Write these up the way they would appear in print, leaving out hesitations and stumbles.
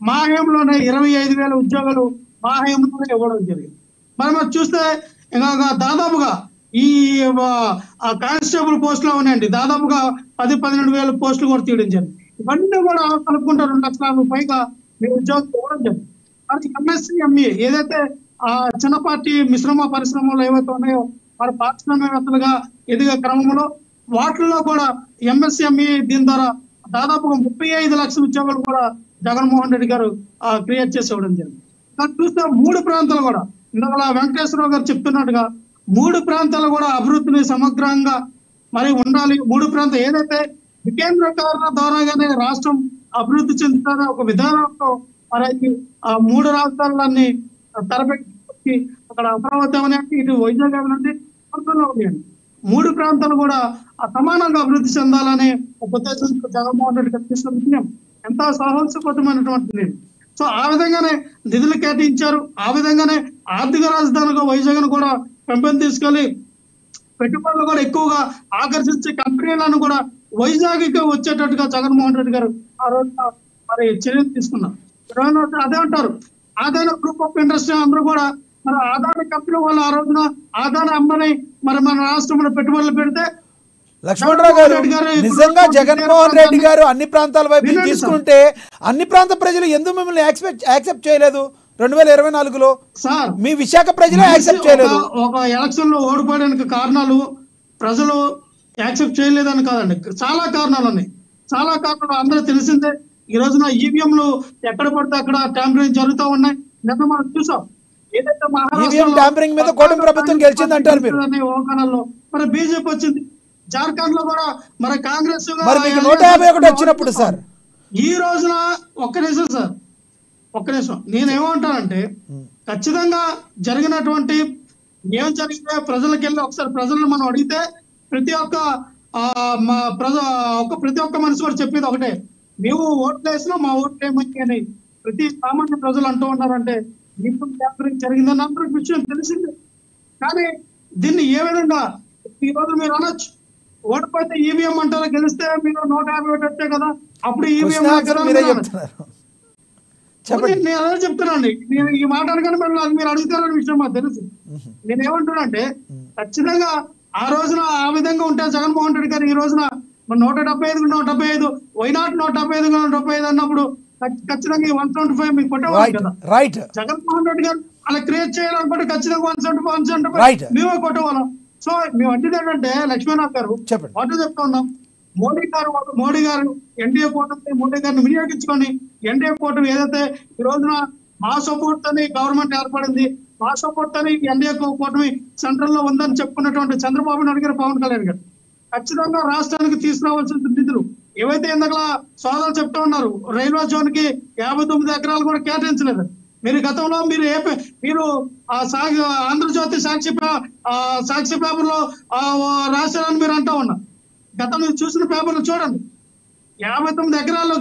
మా హయాంలోనే 25,000 ఉద్యోగాలు మా హయాంలోనే ఇవ్వడం జరిగింది. మనం చూస్తే ఇంకా దాదాపుగా ఈ కానిస్టేబుల్ పోస్టులు ఉన్నాయండి, దాదాపుగా 10-12,000 పోస్టులు కూడా తీయడం జరిగింది. ఇవన్నీ కూడా కలుపుకుంటే 2 లక్షల పైగా మీరు ఉద్యోగం ఇవ్వడం జరిగింది. మరి ఎంఎస్సి ఎంఈ ఏదైతే చిన్నపాటి మిశ్రమ పరిశ్రమలు ఏవైతే ఉన్నాయో మరి పారిశ్రామికవేత్తలుగా ఎదిగే క్రమంలో వాటిల్లో కూడా ఎంఎస్సి ఎంఈ దీని ద్వారా దాదాపుగా 35 లక్షల ఉద్యోగాలు కూడా జగన్మోహన్ రెడ్డి గారు క్రియేట్ చేసి ఇవ్వడం జరిగింది. కానీ చూస్తే 3 ప్రాంతాలు కూడా ఇందులో వెంకటేశ్వరరావు గారు చెప్తున్నట్టుగా 3 ప్రాంతాలు కూడా అభివృద్ధిని సమగ్రంగా మరి ఉండాలి. 3 ప్రాంతం ఏదైతే వికేంద్రీకరణ ద్వారాగానే రాష్ట్రం అభివృద్ధి చెందుతుందో ఒక విధానంతో మరి 3 రాష్ట్రాలన్నీ తెరపెట్టి అక్కడ అమరావతి అవనండి, ఇటు వైజాగ్ అవనండి, ఉన్నాయండి. 3 ప్రాంతాలు కూడా సమానంగా అభివృద్ధి చెందాలనే ఒక ఉద్దేశంతో జగన్మోహన్ రెడ్డి గారు తీసుకున్న విషయం ఎంత సాహసోపేతమైనటువంటిది. సో ఆ విధంగానే నిధులు కేటాయించారు. ఆ విధంగానే ఆర్థిక రాజధానిగా వైజాగ్ కూడా తీసుకెళ్లి పెట్టుబడులు కూడా ఎక్కువగా ఆకర్షించే కంపెనీలను కూడా వైజాగ్ వచ్చేటట్టుగా జగన్మోహన్ రెడ్డి గారు ఆ రోజు మరి చర్యలు తీసుకున్నారు. అదే అంటారు ఆదాయ గ్రూప్ ఆఫ్ ఇండస్ట్రీ అందరూ కూడా మరి ఆదాయ కంపెనీ వాళ్ళు ఆ రోజున ఆదాయ అమ్మని మరి మన రాష్ట్రంలో పెట్టుబడులు పెడితే లక్ష్మణరావు గారు నిజంగా జగన్మోహన్ రెడ్డి గారు అన్ని ప్రాంతాల వైపు తీసుకుంటే అన్ని ప్రాంత ప్రజలు ఎందుకు మిమ్మల్ని యాక్సెప్ట్ చేయలేదు? 2024లో సార్ మీ విశాఖ ప్రజలు యాక్సెప్ట్ చేయలేదు. ఒక ఎలక్షన్ లో ఓడిపోవడానికి కారణాలు ప్రజలు యాక్సెప్ట్ చేయలేదని కాదండి, చాలా కారణాలు ఉన్నాయి. చాలా కారణాలు అందరూ తెలిసిందే. ఈ రోజున ఈవీఎంలు ఎక్కడ పడితే అక్కడ ట్యాంపరింగ్ జరుగుతూ ఉన్నాయి. నిన్న మనం చూసాం ఏదైతే ట్యాంపరింగ్ మీద కూటమి ప్రభుత్వం గెలిచింది అంటారు మీరు. మరి బీజేపీ వచ్చింది, జార్ఖండ్ లో కూడా మరి కాంగ్రెస్ 151 వచ్చినప్పుడు సార్ ఈ రోజున ఒక్క నిమిషం సార్, ఒక్క నిమిషం నేనేమంటానంటే ఖచ్చితంగా జరిగినటువంటి ఏం జరిగితే ప్రజలకు వెళ్ళి ఒకసారి ప్రజలను మనం అడిగితే ప్రతి ఒక్క మనిషి కూడా చెప్పేది ఒకటే, మేము ఓట్లు వేసినా మా ఓట్లు ఏమని అని ప్రతి సామాన్య ప్రజలు అంటూ ఉన్నారంటే ఇప్పుడు ట్యాంపరింగ్ జరిగిందని అందరికి విషయం తెలిసింది. కానీ దీన్ని ఏ విధంగా ఈ రోజు మీరు అనొచ్చు ఓడిపోతే ఈవీఎం అంటారా, గెలిస్తే మీరు 151 వచ్చే కదా అప్పుడు ఈవీఎం నేను అదే చెప్తున్నానండి. నేను ఈ మాట అనగానే మీరు అడుగుతారనే విషయం మాకు తెలుసు. నేనేమంటున్నానంటే ఖచ్చితంగా ఆ రోజున ఆ విధంగా ఉంటే జగన్మోహన్ రెడ్డి గారు ఈ రోజున 175 వైనాట్ 175 అన్నప్పుడు ఖచ్చితంగా 175 మీకు కొట్టేవాళ్ళు కదా. జగన్మోహన్ రెడ్డి గారు అలా క్రియేట్ చేయాలనుకుంటే ఖచ్చితంగా 175 మేమే కొట్టేవాళ్ళం. సో మేము అంటే ఏంటంటే లక్ష్మీనాథ్ గారు వాటి చెప్తా ఉన్నాం, మోడీ గారు ఎన్డీఏ కూటమి మోడీ గారిని వినియోగించుకొని ఎన్డీఏ కూటమి ఏదైతే ఈ రోజున మా సపోర్ట్ అని గవర్నమెంట్ ఏర్పడింది, మా సపోర్ట్ అని ఎన్డీఏ కూటమి సెంట్రల్ లో ఉందని చెప్పుకున్నటువంటి చంద్రబాబు నాయుడు గారు, పవన్ కళ్యాణ్ గారు ఖచ్చితంగా రాష్ట్రానికి తీసుకురావాల్సిన నిధులు ఏవైతే ఇందాక సోదాలు చెప్తా ఉన్నారు, రైల్వే జోన్ కి 59 ఎకరాలు కూడా కేటాయించలేదు. మీరు గతంలో మీరు ఆంధ్రజ్యోతి సాక్షి పేపర్ లో రాశారని మీరు అంటా ఉన్నారు. గతంలో చూసిన పేపర్లు చూడండి, 59 ఎకరాలు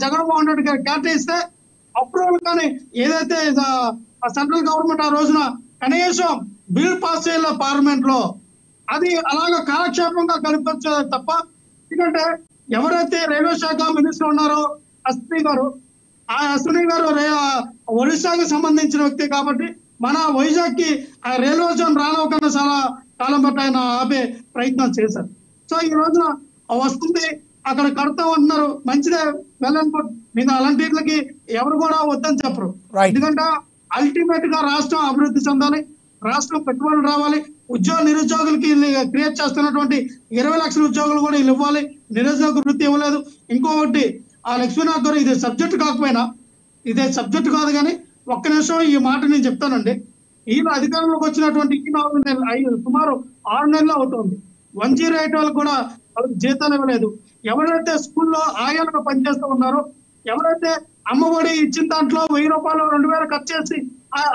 జగన్మోహన్ రెడ్డి గారు కేటాయిస్తే అప్రూవల్ కానీ ఏదైతే సెంట్రల్ గవర్నమెంట్ ఆ రోజున కనీసం బిల్ పాస్ చేయాలి పార్లమెంట్ లో, అది అలాగా కాలక్షేపంగా కనిపించదు తప్ప. ఎందుకంటే ఎవరైతే రైల్వే శాఖ మినిస్టర్ ఉన్నారో అశ్విని గారు, ఆ అశ్విని గారు ఒడిశాకి సంబంధించిన వ్యక్తి కాబట్టి మన వైజాగ్ కి ఆ రైల్వే జోన్ రానివ్వకుండా చాలా కాలం బట్టి ఆయన ఆపే ప్రయత్నం చేశారు. సో ఈ రోజున వస్తుంది అక్కడ కడతా ఉంటున్నారు, మంచిదే వెళ్ళనుకో, మీద అలాంటి వీటికి ఎవరు కూడా వద్దని చెప్పరు. ఎందుకంటే అల్టిమేట్ గా రాష్ట్రం అభివృద్ధి చెందాలి, రాష్ట్రం పెట్టుబడులు రావాలి, నిరుద్యోగులకి క్రియేట్ చేస్తున్నటువంటి 20 లక్షల ఉద్యోగులు కూడా వీళ్ళు ఇవ్వాలి, నిరుద్యోగ వృత్తి ఇవ్వలేదు. ఇంకొకటి ఆ లక్ష్మీనాథ్ గారు ఇదే సబ్జెక్ట్ కాకపోయినా, ఇదే సబ్జెక్ట్ కాదు కానీ ఒక్క నిమిషం ఈ మాట నేను చెప్తానండి. ఈయన అధికారంలోకి వచ్చినటువంటి సుమారు 6 నెలలు అవుతుంది. 108 వాళ్ళకి కూడా వాళ్ళకి జీతాలు ఇవ్వలేదు. ఎవరైతే స్కూల్లో ఆయాలుగా పనిచేస్తూ ఉన్నారో, ఎవరైతే అమ్మఒడి ఇచ్చిన దాంట్లో 1000 రూపాయలు 2000 ఖర్చు చేసి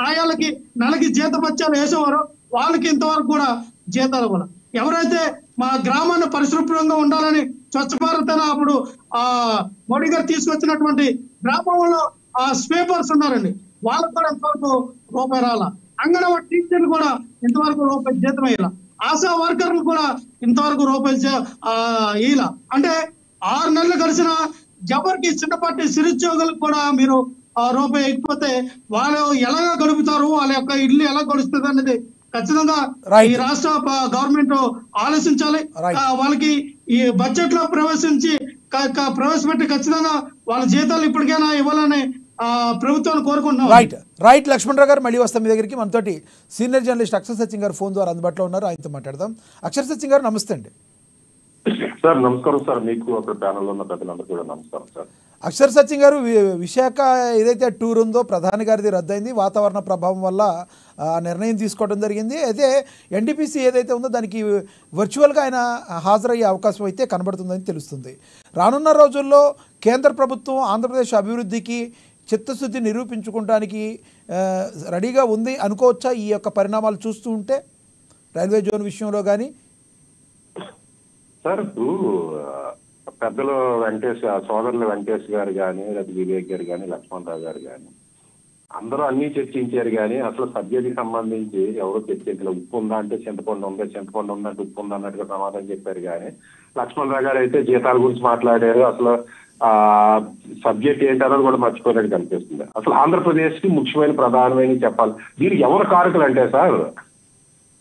ఆయాలకి నెలకి జీతపత్యాలు వేసేవారో వాళ్ళకి ఇంతవరకు కూడా జీతాలు ఇవ్వాలి. ఎవరైతే మా గ్రామాన్ని పరిశుభ్రంగా ఉండాలని స్వచ్ఛ భారత్ అని అప్పుడు మోడీ గారు తీసుకొచ్చినటువంటి గ్రామంలో స్వీపర్స్ ఉన్నారండి, వాళ్ళకు కూడా ఇంతవరకు రూపాయి రాలా. అంగన్వాడీ టీచర్లు కూడా ఇంతవరకు రూపాయి జీతం వేయాల. ఆశా వర్కర్లు కూడా ఇంతవరకు రూపాయి ఇలా. అంటే 6 నెలలు కలిసిన ఎవరికి చిన్నపాటి నిరుద్యోగులకు కూడా మీరు రూపాయి ఎక్కిపోతే వాళ్ళు ఎలా గడుపుతారు, వాళ్ళ యొక్క ఇల్లు ఎలా గడుస్తుంది అనేది ఖచ్చితంగా Right. ఈ రాష్ట్ర గవర్నమెంట్ ఆలోచించాలి. Right. వాళ్ళకి ఈ బడ్జెట్ లో ప్రవేశపెట్టి ఖచ్చితంగా వాళ్ళ జీతాలు ఇప్పటికైనా ఇవ్వాలని ప్రభుత్వాన్ని కోరుకుంటున్నాం. రైట్ లక్ష్మణరావు గారు, మళ్ళీ వస్తాం మీ దగ్గరికి. మనతోటి సీనియర్ జర్నలిస్ట్ అక్షర్ సత్యం గారు ఫోన్ ద్వారా అందుబాటులో ఉన్నారు, ఆయనతో మాట్లాడదాం. అక్షర్ సత్యం గారు నమస్తే అండి. సార్ నమస్కారం సార్, మీకు అక్కడ ప్యానల్లో ఉన్న ప్రజలందరూ కూడా నమస్కారం సార్. అక్షర్ సత్యం గారు, విశాఖ ఏదైతే టూర్ ఉందో ప్రధాని గారిది రద్దయింది, వాతావరణ ప్రభావం వల్ల నిర్ణయం తీసుకోవడం జరిగింది. అయితే ఎన్డీపీసీ ఏదైతే ఉందో దానికి వర్చువల్గా ఆయన హాజరయ్యే అవకాశం అయితే కనబడుతుందని తెలుస్తుంది. రానున్న రోజుల్లో కేంద్ర ప్రభుత్వం ఆంధ్రప్రదేశ్ అభివృద్ధికి చిత్తశుద్ధి నిరూపించుకోవడానికి రెడీగా ఉంది అనుకోవచ్చా ఈ యొక్క పరిణామాలు చూస్తూ ఉంటే, రైల్వే జోన్ విషయంలో కానీ? సార్ ఇప్పుడు పెద్దలు సోదరులు వెంకటేష్ గారు కానీ, లేదా వివేక్ గారు కానీ, లక్ష్మణరావు గారు కానీ అందరూ అన్ని చర్చించారు కానీ అసలు సబ్జెక్ట్కి సంబంధించి ఎవరో చర్చించలేదు. ఉప్పు ఉందా అంటే చింతపండు ఉందా, చింతపండు ఉందంటే ఉప్పు ఉందా అన్నట్టుగా సమాధానం చెప్పారు. కానీ లక్ష్మణరావు గారు అయితే జీతాల గురించి మాట్లాడారు. అసలు సబ్జెక్ట్ ఏంటన్నది కూడా మర్చిపోయినట్టు కనిపిస్తుంది. అసలు ఆంధ్రప్రదేశ్ కి ముఖ్యమైన ప్రధానమైన చెప్పాలి. దీనికి ఎవరు కారకులు అంటే సార్,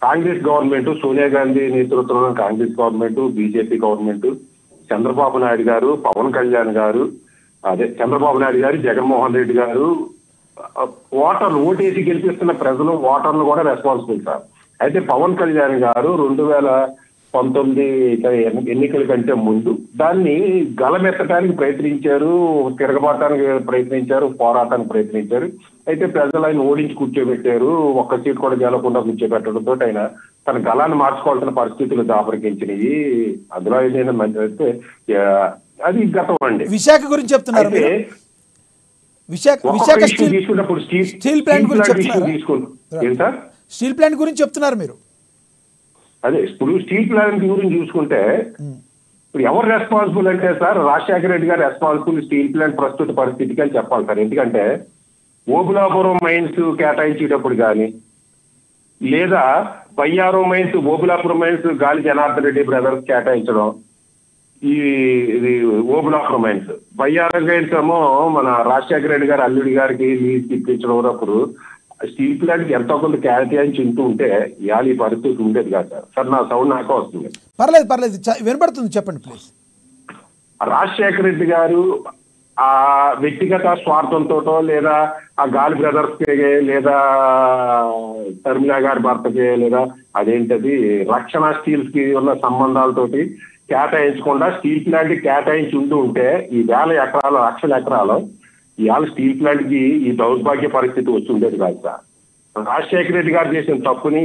కాంగ్రెస్ గవర్నమెంట్, సోనియా గాంధీ నేతృత్వంలో Congress government, BJP government, Chandrababu Naidu గారు, పవన్ కళ్యాణ్ గారు, చంద్రబాబు నాయుడు గారు, జగన్మోహన్ రెడ్డి గారు, ఓటర్లు ఓటేసి గెలిపిస్తున్న ప్రజలు ఓటర్లు కూడా రెస్పాన్సిబుల్ సార్. అయితే పవన్ కళ్యాణ్ గారు 2019 ఎన్నికల కంటే ముందు దాన్ని గలమెత్తడానికి ప్రయత్నించారు, తిరగబాటానికి ప్రయత్నించారు, పోరాటానికి ప్రయత్నించారు. అయితే ప్రజలు ఆయన ఓడించి కూర్చోబెట్టారు. ఒక్క సీట్ కూడా గెలవకుండా కూర్చోబెట్టడంతో ఆయన తన గలాన్ని మార్చుకోవాల్సిన పరిస్థితులు దాపరికించినవి. అందులో అయితే అది గతం అండి. విశాఖ గురించి చెప్తున్నారు, విశాఖ స్టీల్ ప్లాంట్ గురించి చెప్తున్నారు. స్టీల్ ప్లాంట్ గురించి చెప్తున్నారు మీరు. అదే ఇప్పుడు స్టీల్ ప్లాంట్ గురించి చూసుకుంటే ఇప్పుడు ఎవరు రెస్పాన్సిబుల్ అంటే సార్, రాజశేఖర రెడ్డి గారు రెస్పాన్సిబుల్ స్టీల్ ప్లాంట్ ప్రస్తుత పరిస్థితికి అని చెప్పాలి సార్. ఎందుకంటే ఓబులాపురం మైన్స్ కేటాయించేటప్పుడు కానీ, లేదా బయ్యారం మైన్స్, ఓబులాపురం మైన్స్ గాలి జనార్దన్ రెడ్డి బ్రదర్స్ కేటాయించడం, ఇది ఓబులాపురం మైన్స్, బయ్యారం మైన్స్ ఏమో మన రాజశేఖర రెడ్డి గారు అల్లుడి గారికి లీజ్ ఇప్పించడం. అప్పుడు స్టీల్ ప్లాంట్ కి ఎంతో కొంత కేటాయించి ఉంటే ఇవాళ ఈ పరిస్థితి ఉండేది కాదు సార్. సార్ నా సౌండ్ నాకే వస్తుంది. పర్లేదు వినపడుతుంది, చెప్పండి ప్లీజ్. రాజశేఖర రెడ్డి గారు ఆ వ్యక్తిగత స్వార్థంతో, లేదా ఆ గాలి బ్రదర్స్ కి, లేదా శర్మిలా గారి భర్తకి, లేదా అదేంటది రక్షణ స్టీల్స్ కి ఉన్న సంబంధాలతోటి కేటాయించకుండా స్టీల్ ప్లాంట్ కేటాయించి ఉంటే ఈ 1000 ఎకరాలు, లక్షల ఎకరాలు ఇవాళ స్టీల్ ప్లాంట్ కి ఈ దౌర్భాగ్య పరిస్థితి వచ్చి ఉండేది కాదు సార్. రాజశేఖర రెడ్డి గారు చేసిన తప్పుని